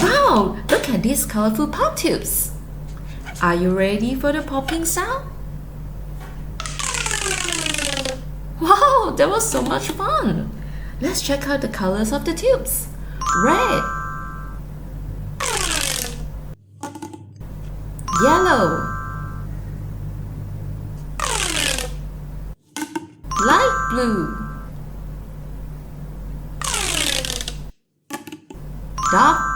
Wow, look at these colorful pop tubes. Are you ready for the popping sound? Wow, that was so much fun. Let's check out the colors of the tubes. Red, yellow, light blue, dark